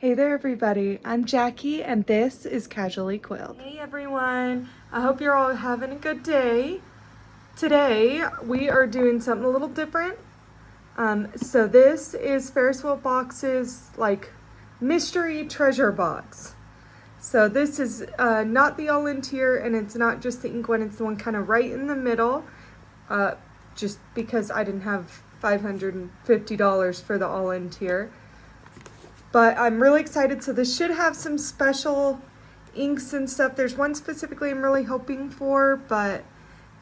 Hey there everybody, I'm Jackie and this is Casually Quilled. Hey everyone, I hope you're all having a good day. Today we are doing something a little different. So this is Ferris Box's like mystery treasure box. So this is not the all-in tier, and it's not just the ink one, it's the one kind of right in the middle. Just because I didn't have $550 for the all-in tier. But I'm really excited. So this should have some special inks and stuff. There's one specifically I'm really hoping for, but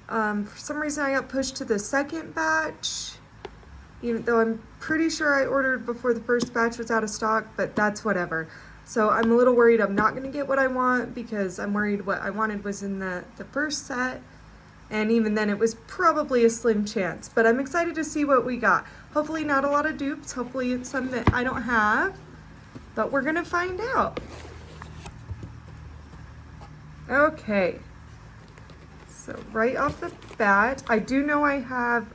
for some reason I got pushed to the second batch, even though I'm pretty sure I ordered before the first batch was out of stock, but that's whatever. So I'm a little worried I'm not going to get what I want, because I'm worried what I wanted was in the first set. And even then it was probably a slim chance, but I'm excited to see what we got. Hopefully not a lot of dupes. Hopefully it's some that I don't have, but we're gonna find out. Okay, so right off the bat, I do know I have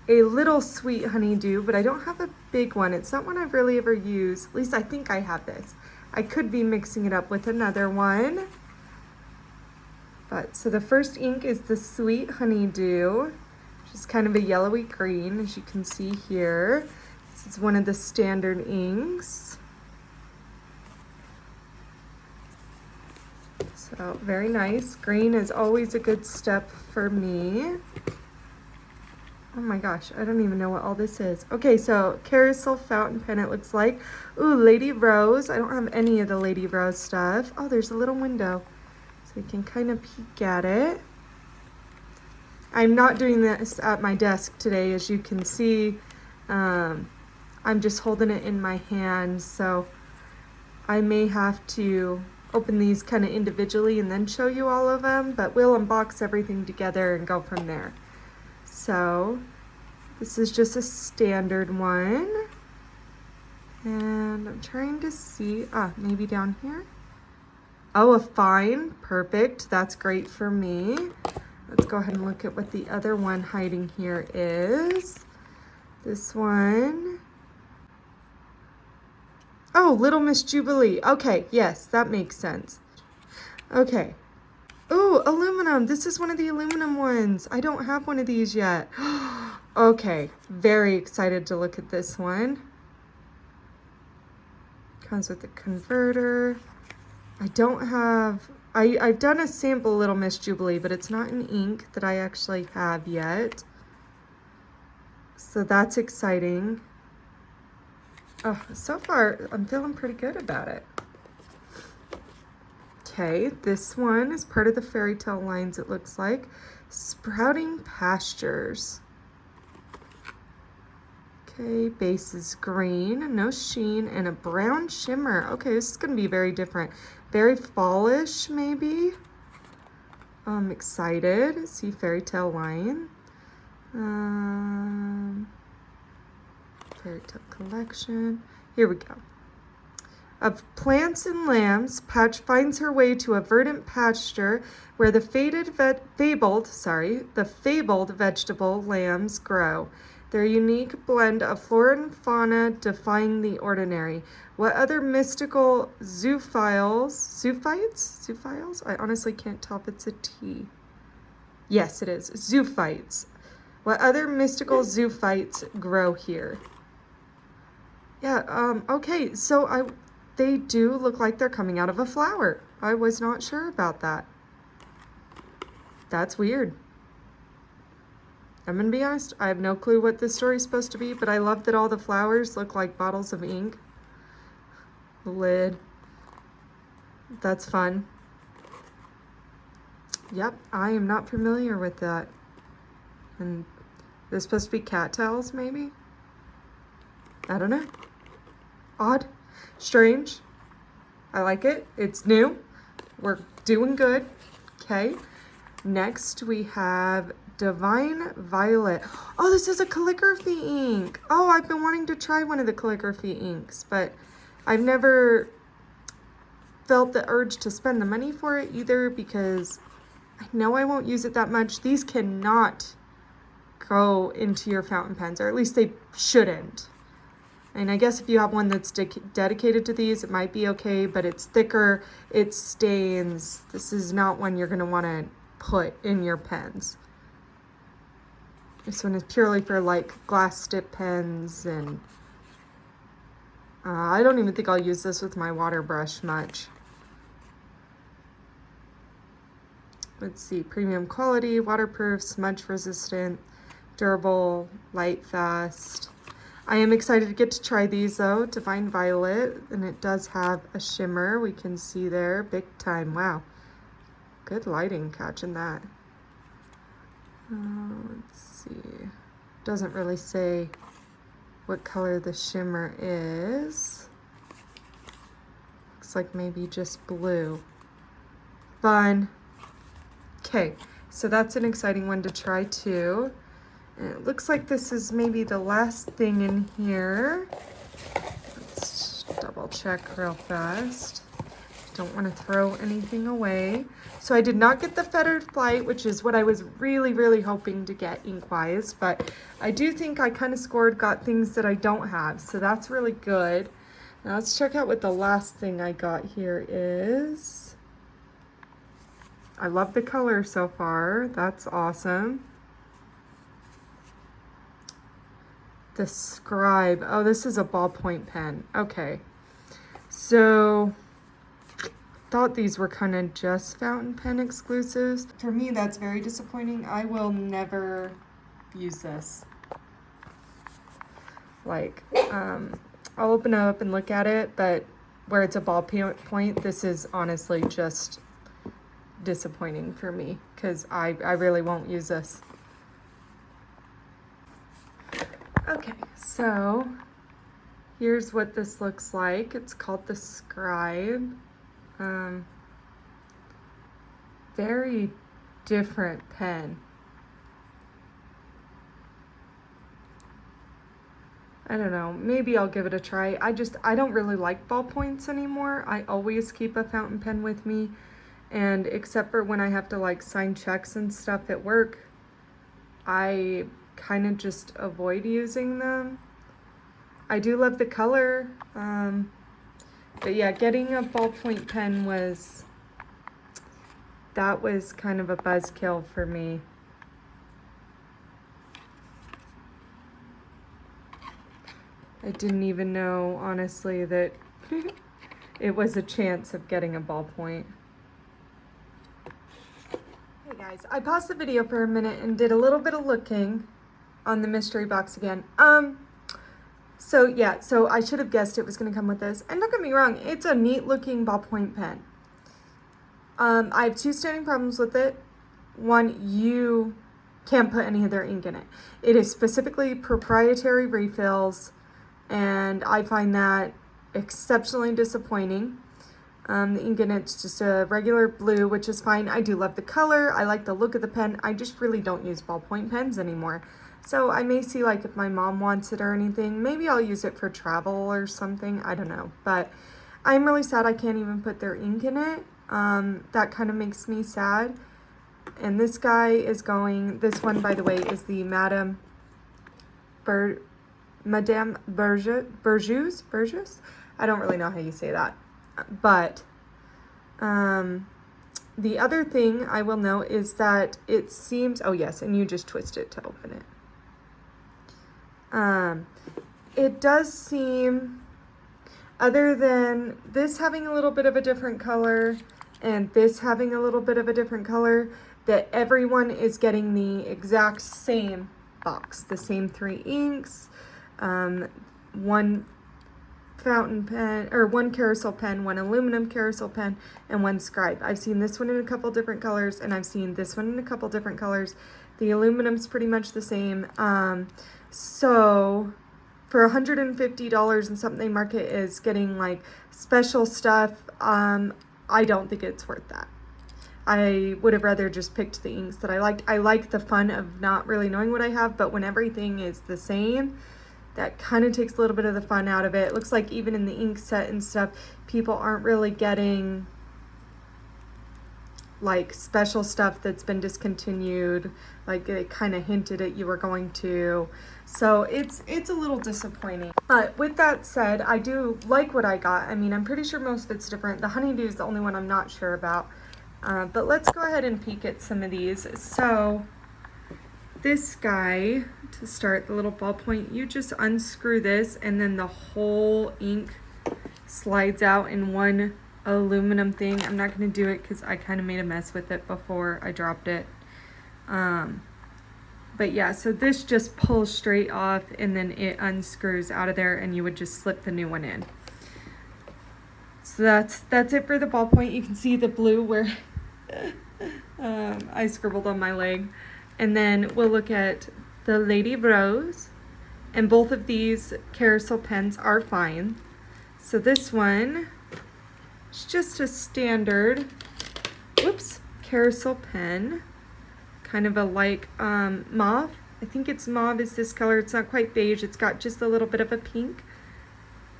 a little sweet honeydew, but I don't have a big one. It's not one I've really ever used. At least I think I have this. I could be mixing it up with another one. But so the first ink is the Sweet Honeydew, which is kind of a yellowy green, as you can see here. This is one of the standard inks. So very nice. Green is always a good step for me. Oh my gosh, I don't even know what all this is. Okay, so carousel fountain pen it looks like. Ooh, Lady Rose. I don't have any of the Lady Rose stuff. Oh, there's a little window, so you can kind of peek at it. I'm not doing this at my desk today, as you can see. I'm just holding it in my hand, so I may have to open these kind of individually and then show you all of them, but we'll unbox everything together and go from there. So this is just a standard one, and I'm trying to see, maybe down here. Oh, a fine, perfect, that's great for me. Let's go ahead and look at what the other one hiding here is. This one. Oh, Little Miss Jubilee. Okay, yes, that makes sense. Okay. Oh, aluminum. This is one of the aluminum ones. I don't have one of these yet. Okay, very excited to look at this one. Comes with the converter. I don't have... I've done a sample Little Miss Jubilee, but it's not in ink that I actually have yet. So that's exciting. Oh, so far, I'm feeling pretty good about it. Okay, this one is part of the fairy tale lines, it looks like. Sprouting Pastures. Okay, base is green, no sheen, and a brown shimmer. Okay, this is going to be very different. Very fallish, maybe. I'm excited. See fairy tale line. Fairy tale collection. Here we go. Of plants and lambs, Patch finds her way to a verdant pasture where the fabled vegetable lambs grow. Their unique blend of flora and fauna defying the ordinary. What other mystical zoophiles? I honestly can't tell if it's a T. Yes, it is. Zoophytes. What other mystical zoophytes grow here? Yeah, okay, so they do look like they're coming out of a flower. I was not sure about that. That's weird. I'm gonna be honest, I have no clue what this story's supposed to be, but I love that all the flowers look like bottles of ink. The lid. That's fun. Yep, I am not familiar with that. And they're supposed to be cattails, maybe? I don't know. Odd. Strange. I like it. It's new. We're doing good. Okay. Next we have Divine Violet. Oh, this is a calligraphy ink. Oh, I've been wanting to try one of the calligraphy inks, but I've never felt the urge to spend the money for it either, because I know I won't use it that much. These cannot go into your fountain pens, or at least they shouldn't. And I guess if you have one that's dedicated to these, it might be okay, but it's thicker, it stains. This is not one you're gonna wanna put in your pens. This one is purely for like glass tip pens, and I don't even think I'll use this with my water brush much. Let's see, premium quality, waterproof, smudge resistant, durable, light, fast. I am excited to get to try these though, Divine Violet, and it does have a shimmer we can see there, big time. Wow, good lighting catching that. Let's see, doesn't really say what color the shimmer is. Looks like maybe just blue. Fun. Okay, so that's an exciting one to try too. And it looks like this is maybe the last thing in here. Let's double check real fast. Don't want to throw anything away. So I did not get the Feathered Flight, which is what I was really, really hoping to get ink-wise, but I do think I kind of got things that I don't have, so that's really good. Now let's check out what the last thing I got here is. I love the color so far. That's awesome. The Scribe. Oh, this is a ballpoint pen. Okay. So, thought these were kind of just fountain pen exclusives. For me, that's very disappointing. I will never use this. Like, I'll open it up and look at it, but where it's a ballpoint, this is honestly just disappointing for me because I really won't use this. Okay, so here's what this looks like. It's called the Scribe. Very different pen. I don't know, maybe I'll give it a try. I don't really like ballpoints anymore. I always keep a fountain pen with me, and except for when I have to like sign checks and stuff at work, I kind of just avoid using them. I do love the color, but yeah, getting a ballpoint pen was kind of a buzzkill for me. I didn't even know, honestly, that it was a chance of getting a ballpoint. Hey guys, I paused the video for a minute and did a little bit of looking on the mystery box again. So yeah, so I should have guessed it was gonna come with this. And don't get me wrong, it's a neat looking ballpoint pen. I have two standing problems with it. One, you can't put any of their ink in it. It is specifically proprietary refills, and I find that exceptionally disappointing. The ink in it's just a regular blue, which is fine. I do love the color. I like the look of the pen. I just really don't use ballpoint pens anymore. So I may see, like, if my mom wants it or anything, maybe I'll use it for travel or something. I don't know. But I'm really sad I can't even put their ink in it. That kind of makes me sad. And this guy is going, this one, by the way, is the Madame Burgess? I don't really know how you say that. But the other thing I will note is that it seems, oh yes, and you just twist it to open it. It does seem, other than this having a little bit of a different color and this having a little bit of a different color, that everyone is getting the exact same box, the same 3 inks, one fountain pen, or one carousel pen, one aluminum carousel pen, and one scribe. I've seen this one in a couple different colors, and I've seen this one in a couple different colors. The aluminum's pretty much the same. So for $150 and something, Market is getting like special stuff. I don't think it's worth that. I would have rather just picked the inks that I liked. I like the fun of not really knowing what I have, but when everything is the same, that kind of takes a little bit of the fun out of it. It looks like even in the ink set and stuff, people aren't really getting like special stuff that's been discontinued, like it kind of hinted at you were going to. So it's a little disappointing. But with that said, I do like what I got. I mean, I'm pretty sure most of it's different. The honeydew is the only one I'm not sure about. But let's go ahead and peek at some of these. So this guy, to start, the little ballpoint, you just unscrew this and then the whole ink slides out in one aluminum thing. I'm not going to do it because I kind of made a mess with it before I dropped it. But yeah, so this just pulls straight off and then it unscrews out of there and you would just slip the new one in. So that's it for the ballpoint. You can see the blue where I scribbled on my leg. And then we'll look at the Lady Rose. And both of these carousel pens are fine. So this one is just a standard, carousel pen. Kind of a like mauve. I think it's mauve is this color. It's not quite beige. It's got just a little bit of a pink.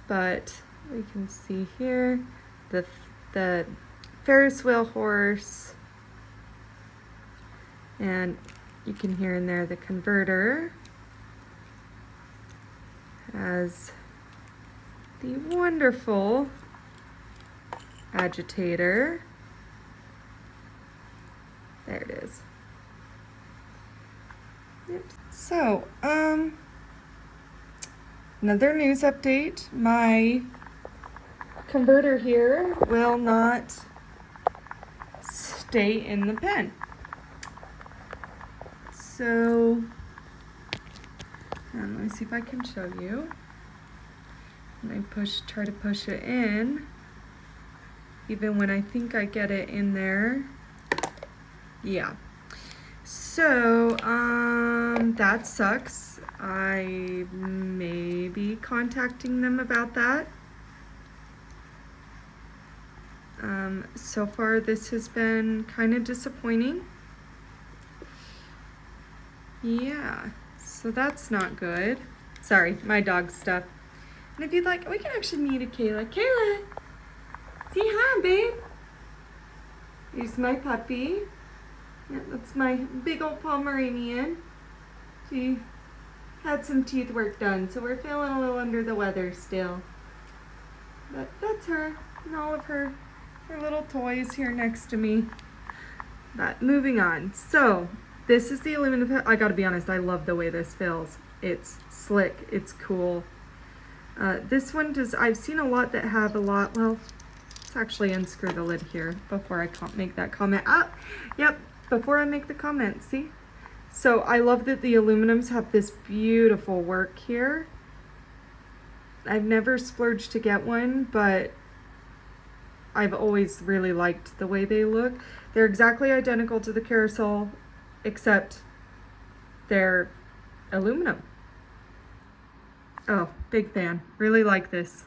But we can see here the Ferris wheel horse. And you can hear in there the converter has the wonderful agitator. There it is. Yep. So, another news update. My converter here will not stay in the pen. So, let me see if I can show you. And I try to push it in, even when I think I get it in there. Yeah. So, that sucks. I may be contacting them about that. So far this has been kind of disappointing. Yeah, so that's not good. Sorry, my dog stuff. And if you'd like, we can actually meet a Kayla. Kayla, say hi, babe. Here's my puppy. Yeah, that's my big old Pomeranian. She had some teeth work done, so we're feeling a little under the weather still. But that's her and all of her little toys here next to me. But moving on. So, this is the aluminum pen. I gotta be honest, I love the way this feels. It's slick, it's cool. This one I've seen a lot that have a lot, well, let's actually unscrew the lid here before I make that comment. Yep, before I make the comment, see? So I love that the aluminums have this beautiful work here. I've never splurged to get one, but I've always really liked the way they look. They're exactly identical to the carousel, except they're aluminum. Oh, big fan. Really like this.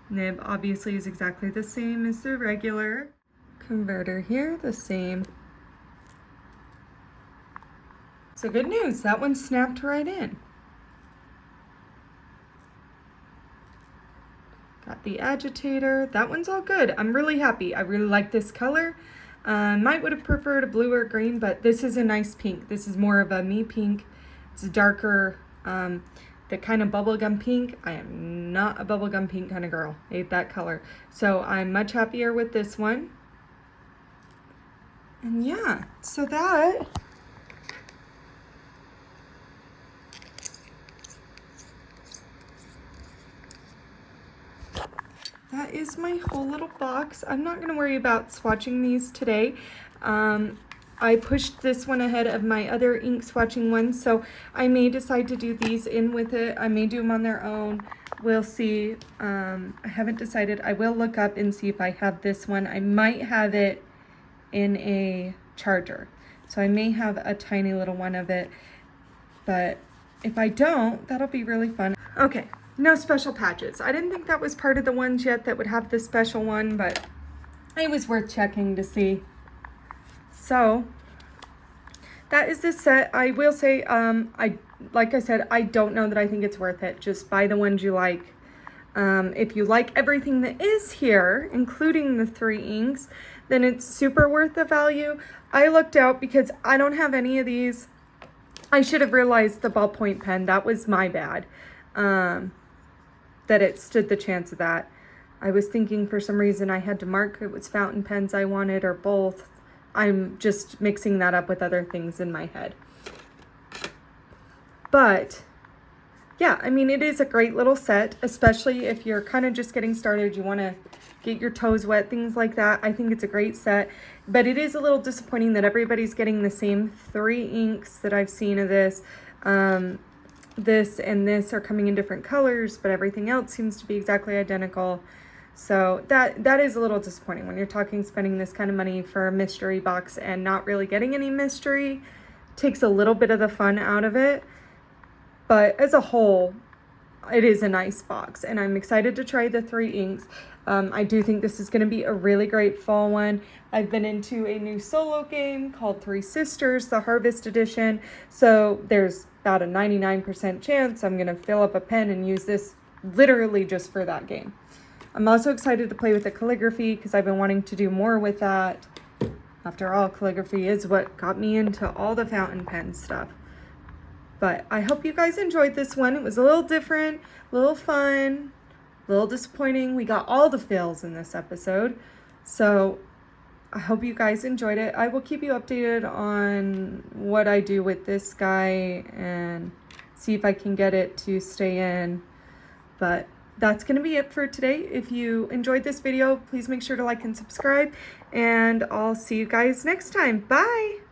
Nib obviously is exactly the same as the regular. Converter here, the same. So good news, that one snapped right in. Got the agitator. That one's all good. I'm really happy. I really like this color. Might would have preferred a blue or green, but this is a nice pink. This is more of a me pink. It's darker, the kind of bubblegum pink. I am not a bubblegum pink kind of girl. I hate that color. So I'm much happier with this one. And yeah, so that is my whole little box. I'm not going to worry about swatching these today. I pushed this one ahead of my other ink swatching ones, so I may decide to do these in with it. I may do them on their own. We'll see. I haven't decided. I will look up and see if I have this one. I might have it in a charger, so I may have a tiny little one of it, but if I don't, that'll be really fun. Okay. No special patches. I didn't think that was part of the ones yet that would have the special one, but it was worth checking to see. So that is this set. I will say, like I said, I don't know that I think it's worth it. Just buy the ones you like. If you like everything that is here, including the 3 inks, then it's super worth the value. I looked out because I don't have any of these. I should have realized the ballpoint pen. That was my bad. That it stood the chance of that. I was thinking for some reason I had to mark it was fountain pens I wanted or both. I'm just mixing that up with other things in my head. But yeah, I mean, it is a great little set, especially if you're kind of just getting started. You want to get your toes wet, things like that. I think it's a great set, but it is a little disappointing that everybody's getting the same 3 inks that I've seen of this. This and this are coming in different colors, but everything else seems to be exactly identical. So that is a little disappointing when you're talking spending this kind of money for a mystery box and not really getting any mystery. Takes a little bit of the fun out of it. But as a whole, it is a nice box, and I'm excited to try the 3 inks. I do think this is going to be a really great fall one. I've been into a new solo game called Three Sisters, the Harvest Edition. So there's about a 99% chance I'm going to fill up a pen and use this literally just for that game. I'm also excited to play with the calligraphy because I've been wanting to do more with that. After all, calligraphy is what got me into all the fountain pen stuff. But I hope you guys enjoyed this one. It was a little different, a little fun, a little disappointing. We got all the fails in this episode. So I hope you guys enjoyed it. I will keep you updated on what I do with this guy and see if I can get it to stay in. But that's going to be it for today. If you enjoyed this video, please make sure to like and subscribe. And I'll see you guys next time. Bye!